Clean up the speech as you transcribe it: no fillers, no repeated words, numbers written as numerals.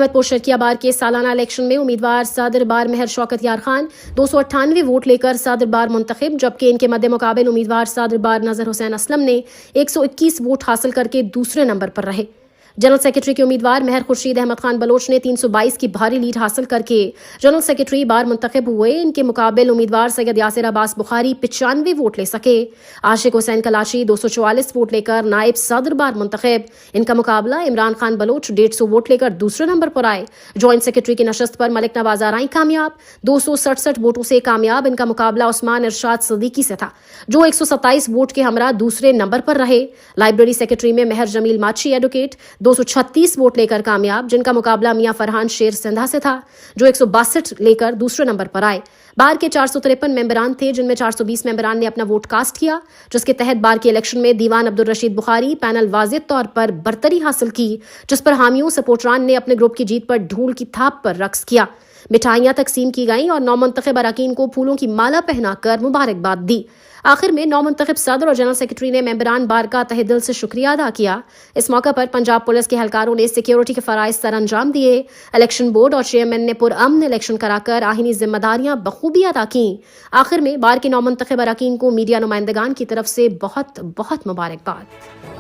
भागलपुर शर्किया बार के सालाना इलेक्शन में उम्मीदवार सदर बार महर शौकत यार खान 298 वोट लेकर सदर बार मुंतखब, जबकि इनके मद्दे मुकाबिल उम्मीदवार सदर बार नजर हुसैन असलम ने 121 वोट हासिल करके दूसरे नंबर पर रहे। जनरल सेक्रेटरी के उम्मीदवार महर खुर्शीद अहमद खान बलोच ने 322 की भारी लीड हासिल करके जनरल सेक्रेटरी बार मुंतखब हुए। इनके मुकाबिल उम्मीदवार सैयद यासिर अब्बास बुखारी 95 वोट ले सके। आशिक हुसैन कलाची 244 वोट लेकर नायब सदर बार मुंतखब। इनका मुकाबला इमरान खान बलोच 150 वोट लेकर दूसरे नंबर पर आए। ज्वाइंट सेक्रेटरी की नशस्त पर मलिक नवाज आराई कामयाब, 267 वोटों से कामयाब। इनका मुकाबला उस्मान इरशाद सदीकी से था, जो 127 वोट के हमरा दूसरे नंबर पर रहे। लाइब्रेरी सेक्रेटरी में महर जमील माची एडवोकेट 236 वोट लेकर कामयाब, जिनका मुकाबला मियां फरहान शेर सिंधा से था, जो 162 लेकर दूसरे नंबर पर आए। बार के 453 मेंबरान थे, जिनमें 420 मेंबरान ने अपना वोट कास्ट किया, जिसके तहत बार के इलेक्शन में दीवान अब्दुल रशीद बुखारी पैनल वाज़ेह तौर पर बरतरी हासिल की, जिस पर हामियों सपोर्टरान ने अपने ग्रुप की जीत पर ढोल की थाप पर रक्स किया। मिठाइयां तकसीम की गईं और नौमुंतखब अरकान को फूलों की माला पहनाकर मुबारकबाद दी। आखिर में नौमुंतखब सदर और जनरल सेक्रेटरी ने मेंबरान बार का तहे दिल से शुक्रिया अदा किया। इस मौके पर पंजाब पुलिस के एहलकारों ने सिक्योरिटी के फराइज सर अंजाम दिए। इलेक्शन बोर्ड और चेयरमैन ने पुरअमन इलेक्शन कराकर आहीनी जिम्मेदारियां बखूबी अदा की। आखिर में बार के नौमुंतखब अरकान को मीडिया नुमाइंदगान की तरफ से बहुत बहुत मुबारकबाद।